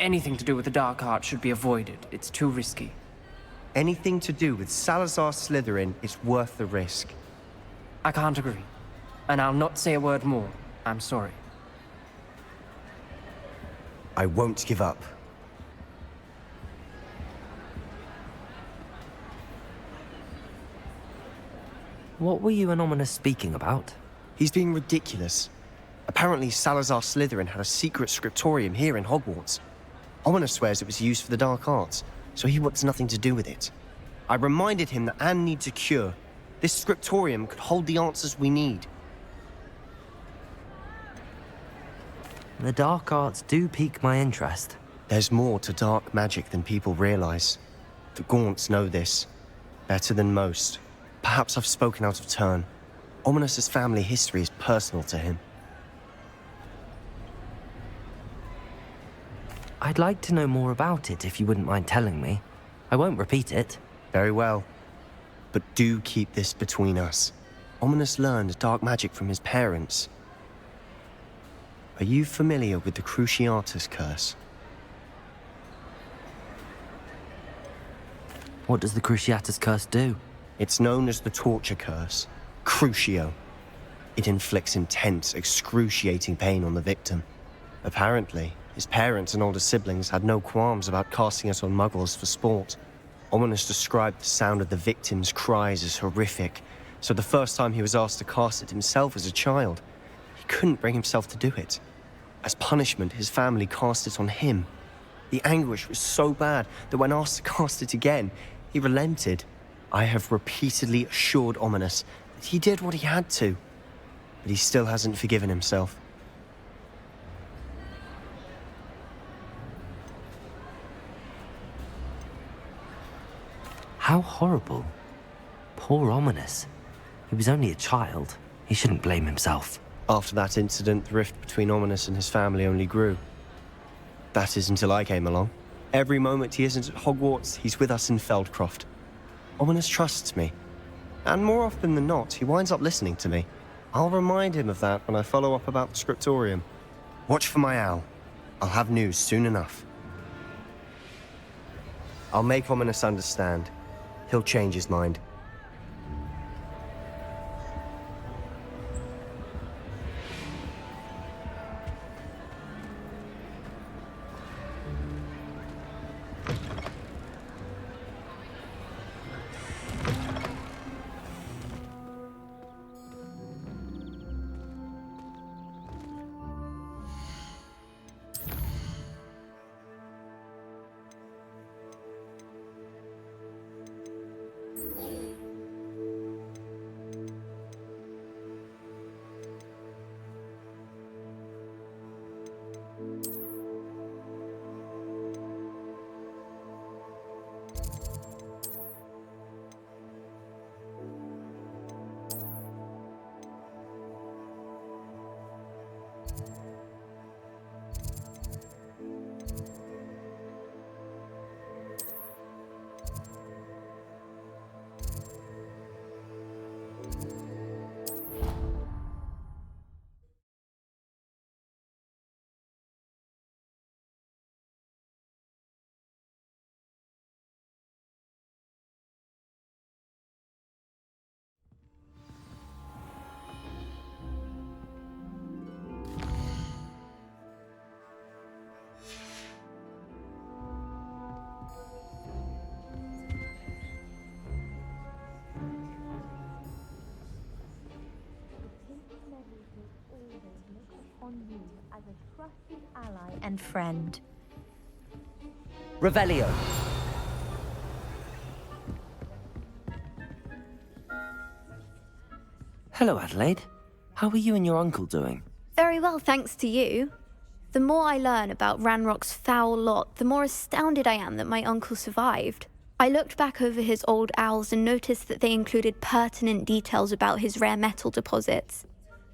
anything to do with the Dark Arts should be avoided. It's too risky. Anything to do with Salazar Slytherin is worth the risk. I can't agree. And I'll not say a word more. I'm sorry. I won't give up. What were you and Ominous speaking about? He's being ridiculous. Apparently Salazar Slytherin had a secret scriptorium here in Hogwarts. Ominous swears it was used for the Dark Arts, so he wants nothing to do with it. I reminded him that Anne needs a cure. This scriptorium could hold the answers we need. The Dark Arts do pique my interest. There's more to dark magic than people realize. The Gaunts know this. Better than most. Perhaps I've spoken out of turn. Ominous's family history is personal to him. I'd like to know more about it if you wouldn't mind telling me. I won't repeat it. Very well. But do keep this between us. Ominous learned dark magic from his parents. Are you familiar with the Cruciatus Curse? What does the Cruciatus Curse do? It's known as the Torture Curse. Crucio. It inflicts intense, excruciating pain on the victim. Apparently, his parents and older siblings had no qualms about casting it on muggles for sport. Ominous described the sound of the victim's cries as horrific, so the first time he was asked to cast it himself as a child, he couldn't bring himself to do it. As punishment, his family cast it on him. The anguish was so bad that when asked to cast it again, he relented. I have repeatedly assured Ominous that he did what he had to, but he still hasn't forgiven himself. How horrible. Poor Ominous. He was only a child. He shouldn't blame himself. After that incident, the rift between Ominous and his family only grew. That is until I came along. Every moment he isn't at Hogwarts, he's with us in Feldcroft. Ominous trusts me. And more often than not, he winds up listening to me. I'll remind him of that when I follow up about the scriptorium. Watch for my owl. I'll have news soon enough. I'll make Ominous understand. He'll change his mind. On you as a trusted ally and friend. Revelio. Hello, Adelaide. How are you and your uncle doing? Very well, thanks to you. The more I learn about Ranrock's foul lot, the more astounded I am that my uncle survived. I looked back over his old owls and noticed that they included pertinent details about his rare metal deposits.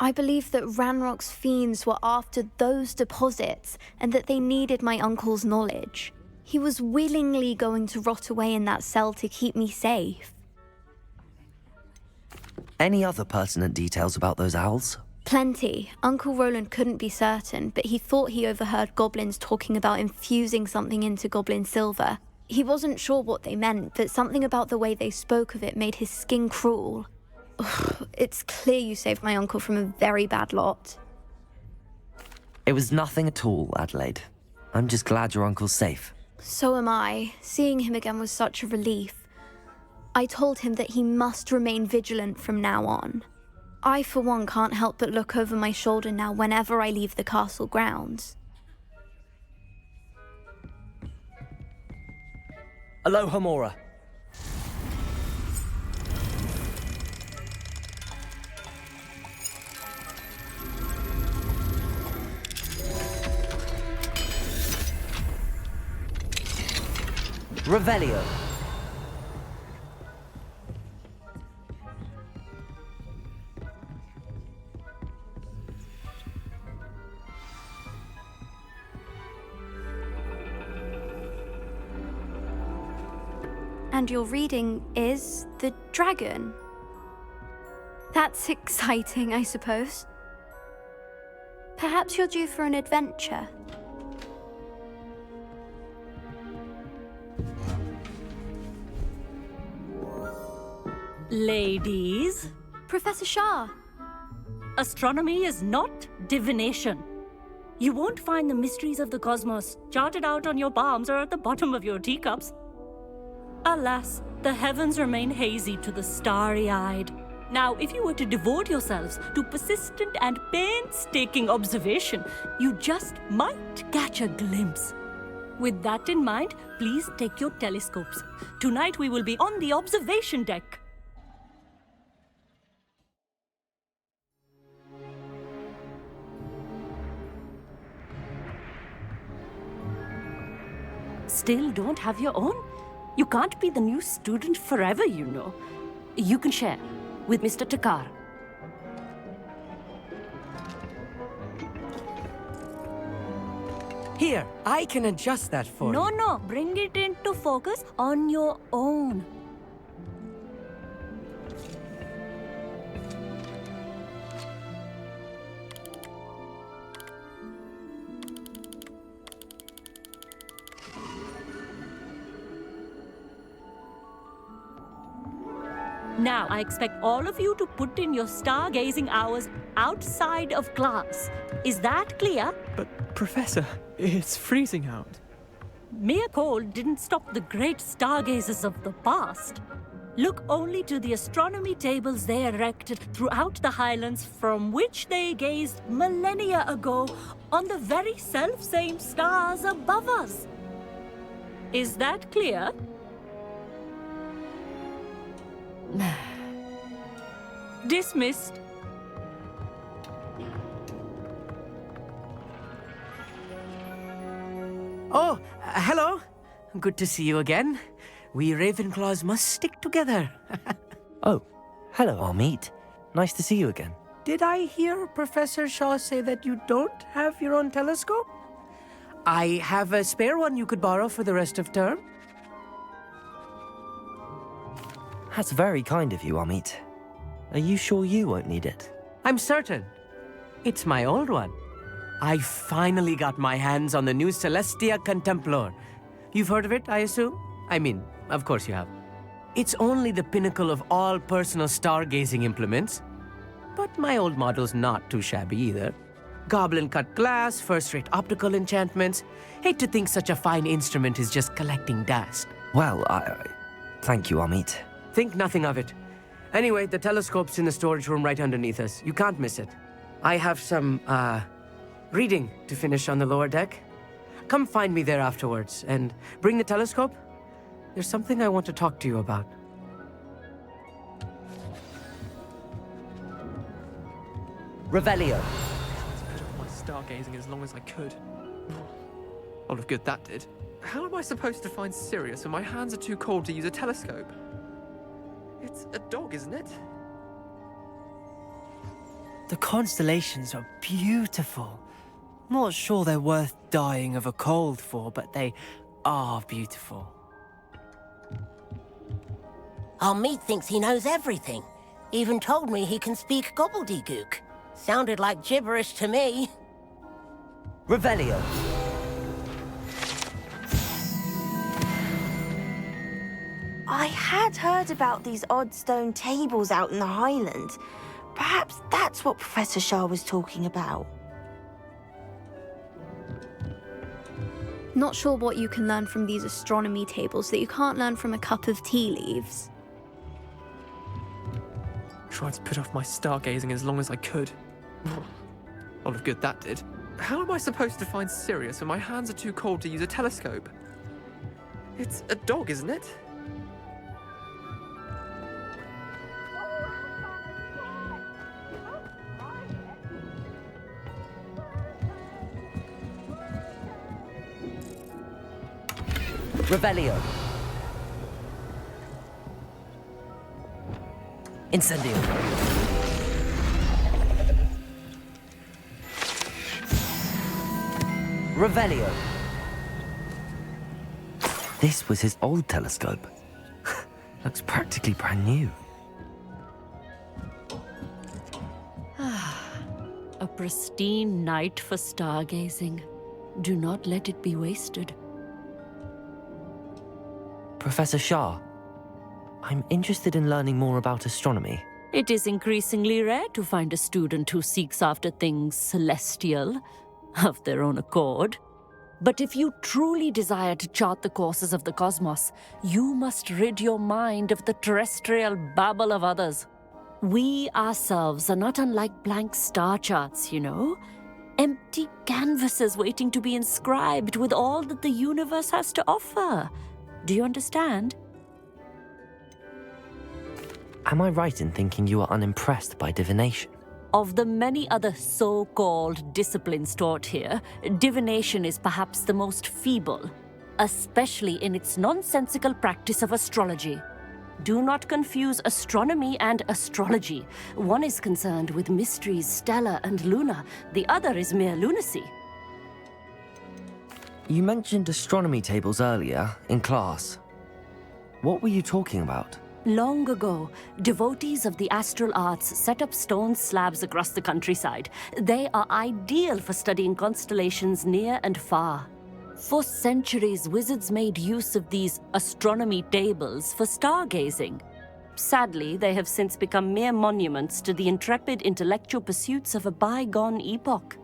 I believe that Ranrock's fiends were after those deposits and that they needed my uncle's knowledge. He was willingly going to rot away in that cell to keep me safe. Any other pertinent details about those owls? Plenty. Uncle Roland couldn't be certain, but he thought he overheard goblins talking about infusing something into goblin silver. He wasn't sure what they meant, but something about the way they spoke of it made his skin crawl. Ugh, it's clear you saved my uncle from a very bad lot. It was nothing at all, Adelaide. I'm just glad your uncle's safe. So am I. Seeing him again was such a relief. I told him that he must remain vigilant from now on. I, for one, can't help but look over my shoulder now whenever I leave the castle grounds. Aloha, Mora. Revelio. And your reading is the dragon. That's exciting, I suppose. Perhaps you're due for an adventure. Ladies, Professor Shah. astronomy is not divination. You won't find the mysteries of the cosmos charted out on your palms or at the bottom of your teacups. Alas, the heavens remain hazy to the starry-eyed. Now, if you were to devote yourselves to persistent and painstaking observation, you just might catch a glimpse. With that in mind, please take your telescopes. Tonight we will be on the observation deck. Still don't have your own? You can't be the new student forever, you know. You can share with Mr. Takar. Here, I can adjust that for you. No, bring it into focus on your own. Now, I expect all of you to put in your stargazing hours outside of class. Is that clear? But, Professor, it's freezing out. Mere cold didn't stop the great stargazers of the past. Look only to the astronomy tables they erected throughout the highlands from which they gazed millennia ago on the very self-same stars above us. Is that clear? Dismissed. Oh, hello. Good to see you again. We Ravenclaws must stick together. Oh, hello, Amit. Nice to see you again. Did I hear Professor Shaw say that you don't have your own telescope? I have a spare one you could borrow for the rest of term. That's very kind of you, Amit. Are you sure you won't need it? I'm certain. It's my old one. I finally got my hands on the new Celestia Contemplor. You've heard of it, I assume? I mean, of course you have. It's only the pinnacle of all personal stargazing implements. But my old model's not too shabby either. Goblin-cut glass, first-rate optical enchantments. Hate to think such a fine instrument is just collecting dust. Well, thank you, Amit. Think nothing of it. Anyway, the telescope's in the storage room right underneath us. You can't miss it. I have some, reading to finish on the lower deck. Come find me there afterwards, and bring the telescope. There's something I want to talk to you about. Revelio. Put off my stargazing as long as I could. A lot of good that did. How am I supposed to find Sirius when my hands are too cold to use a telescope? It's a dog, isn't it? The constellations are beautiful. Not sure they're worth dying of a cold for, but they are beautiful. Our meat thinks he knows everything. Even told me he can speak gobbledygook. Sounded like gibberish to me. Revelio. I had heard about these odd stone tables out in the Highlands. Perhaps that's what Professor Shah was talking about. Not sure what you can learn from these astronomy tables that you can't learn from a cup of tea leaves. Tried to put off my stargazing as long as I could. A lot of good that did. How am I supposed to find Sirius when my hands are too cold to use a telescope? It's a dog, isn't it? Revelio. Incendio. Revelio. This was his old telescope. Looks practically brand new. A pristine night for stargazing. Do not let it be wasted. Professor Shah, I'm interested in learning more about astronomy. It is increasingly rare to find a student who seeks after things celestial, of their own accord. But if you truly desire to chart the courses of the cosmos, you must rid your mind of the terrestrial babble of others. We ourselves are not unlike blank star charts, you know. Empty canvases waiting to be inscribed with all that the universe has to offer. Do you understand? Am I right in thinking you are unimpressed by divination? Of the many other so-called disciplines taught here, divination is perhaps the most feeble, especially in its nonsensical practice of astrology. Do not confuse astronomy and astrology. One is concerned with mysteries stellar and lunar, the other is mere lunacy. You mentioned astronomy tables earlier, in class. What were you talking about? Long ago, devotees of the astral arts set up stone slabs across the countryside. They are ideal for studying constellations near and far. For centuries, wizards made use of these astronomy tables for stargazing. Sadly, they have since become mere monuments to the intrepid intellectual pursuits of a bygone epoch.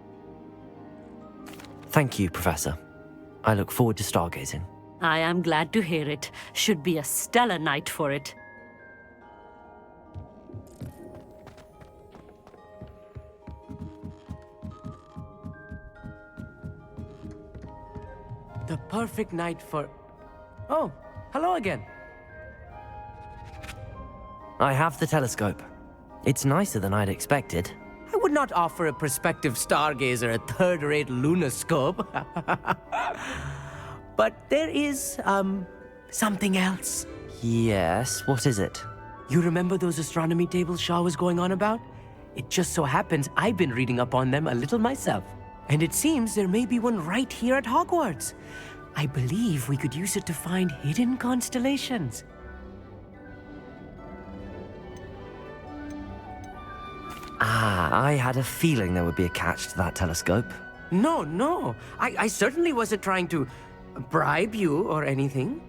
Thank you, Professor. I look forward to stargazing. I am glad to hear it. Should be a stellar night for it. The perfect night for... Oh, hello again. I have the telescope. It's nicer than I'd expected. I would not offer a prospective stargazer a third-rate lunoscope. But there is, something else. Yes, what is it? You remember those astronomy tables Shah was going on about? It just so happens I've been reading up on them a little myself. And it seems there may be one right here at Hogwarts. I believe we could use it to find hidden constellations. I had a feeling there would be a catch to that telescope. No. I certainly wasn't trying to bribe you or anything.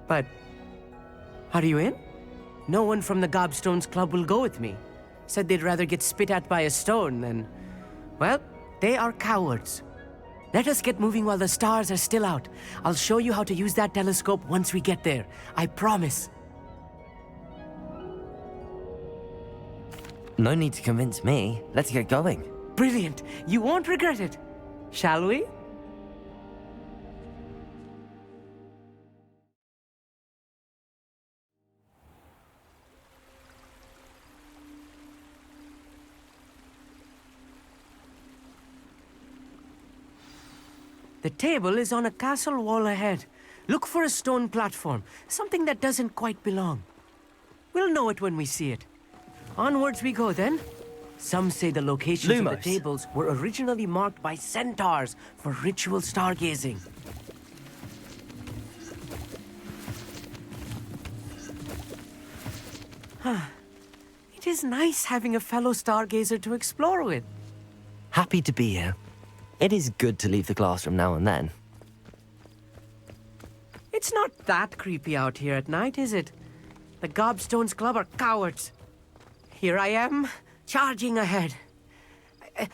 But, are you in? No one from the Gobstones Club will go with me. Said they'd rather get spit at by a stone than... Well, they are cowards. Let us get moving while the stars are still out. I'll show you how to use that telescope once we get there. I promise. No need to convince me. Let's get going. Brilliant. You won't regret it. Shall we? The table is on a castle wall ahead. Look for a stone platform, something that doesn't quite belong. We'll know it when we see it. Onwards we go then. Some say the locations of the tables were originally marked by centaurs for ritual stargazing. It is nice having a fellow stargazer to explore with. Happy to be here. It is good to leave the classroom now and then. It's not that creepy out here at night, is it? The Gobstones Club are cowards. Here I am, charging ahead.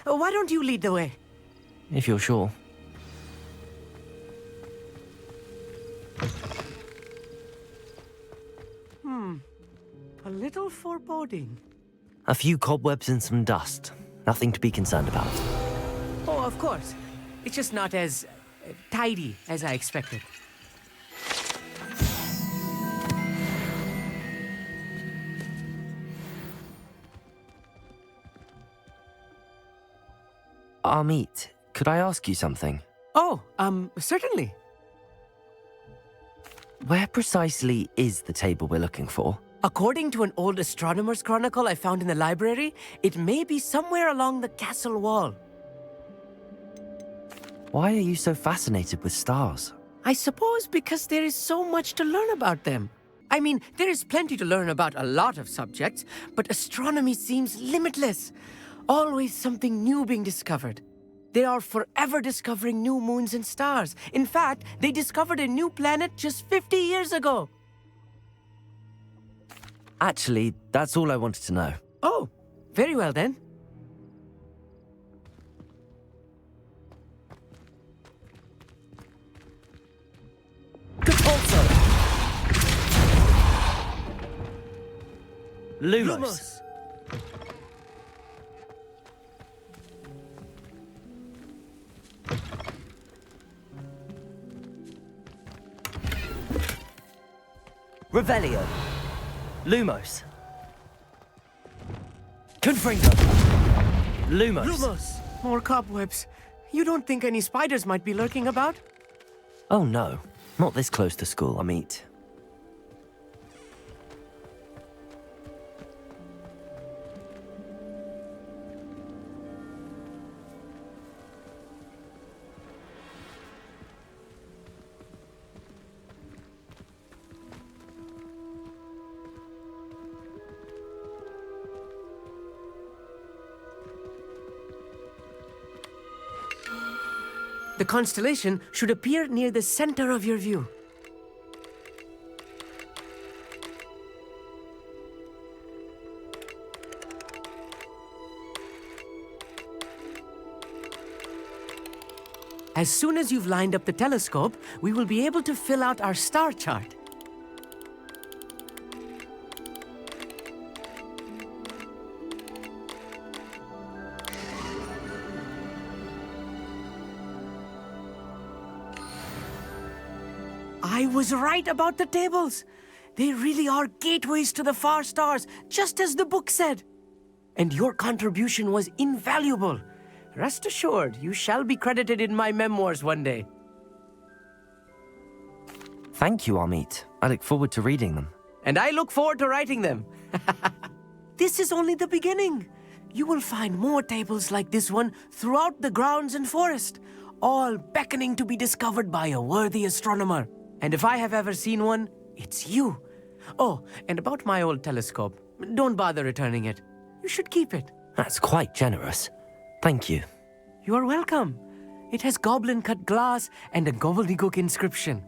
Why don't you lead the way? If you're sure. A little foreboding. A few cobwebs and some dust. Nothing to be concerned about. Oh, of course. It's just not as tidy as I expected. Amit, could I ask you something? Oh, certainly. Where precisely is the table we're looking for? According to an old astronomer's chronicle I found in the library, it may be somewhere along the castle wall. Why are you so fascinated with stars? I suppose because there is so much to learn about them. I mean, there is plenty to learn about a lot of subjects, but astronomy seems limitless. Always something new being discovered. They are forever discovering new moons and stars. In fact, they discovered a new planet just 50 years ago. Actually, that's all I wanted to know. Oh, very well then. Lumos. Revelio. Lumos. Confringo. Lumos. Lumos! More cobwebs. You don't think any spiders might be lurking about? Oh no, not this close to school, Amit. The constellation should appear near the center of your view. As soon as you've lined up the telescope, we will be able to fill out our star chart. I was right about the tables. They really are gateways to the far stars, just as the book said. And your contribution was invaluable. Rest assured, you shall be credited in my memoirs one day. Thank you, Amit. I look forward to reading them. And I look forward to writing them. This is only the beginning. You will find more tables like this one throughout the grounds and forest, all beckoning to be discovered by a worthy astronomer. And if I have ever seen one, it's you. Oh, and about my old telescope, don't bother returning it. You should keep it. That's quite generous. Thank you. You are welcome. It has goblin-cut glass and a gobbledygook inscription.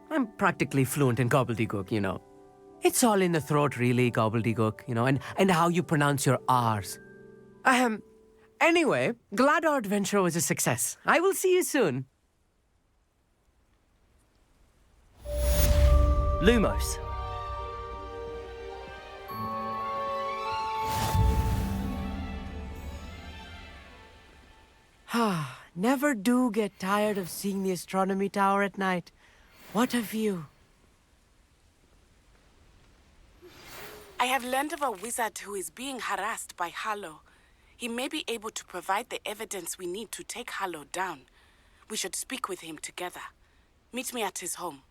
I'm practically fluent in gobbledygook, you know. It's all in the throat, really, gobbledygook, you know, and how you pronounce your R's. Anyway, glad our adventure was a success. I will see you soon. Lumos. Never do get tired of seeing the astronomy tower at night. What a view. I have learned of a wizard who is being harassed by Harlow. He may be able to provide the evidence we need to take Harlow down. We should speak with him together. Meet me at his home.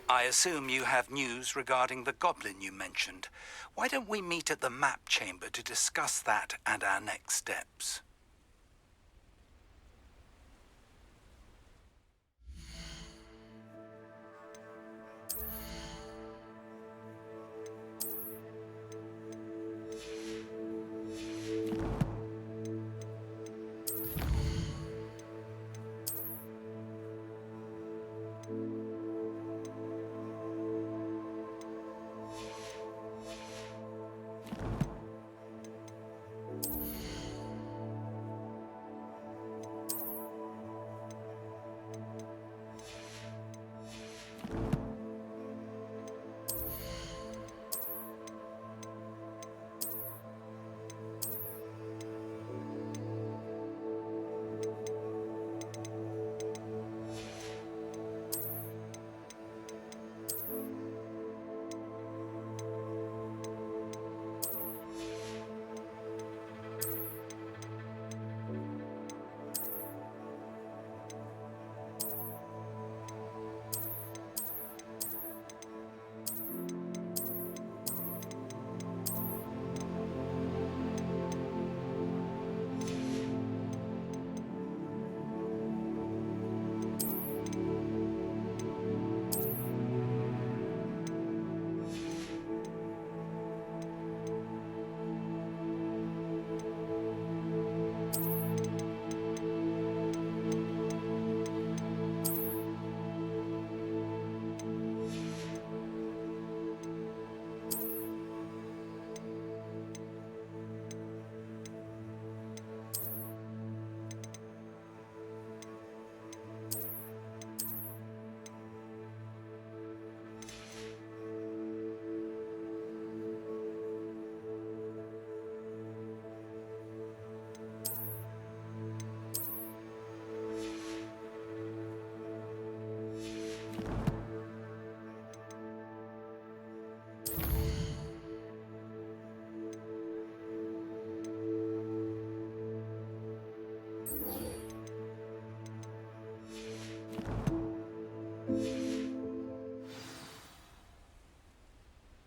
I assume you have news regarding the goblin you mentioned. Why don't we meet at the map chamber to discuss that and our next steps?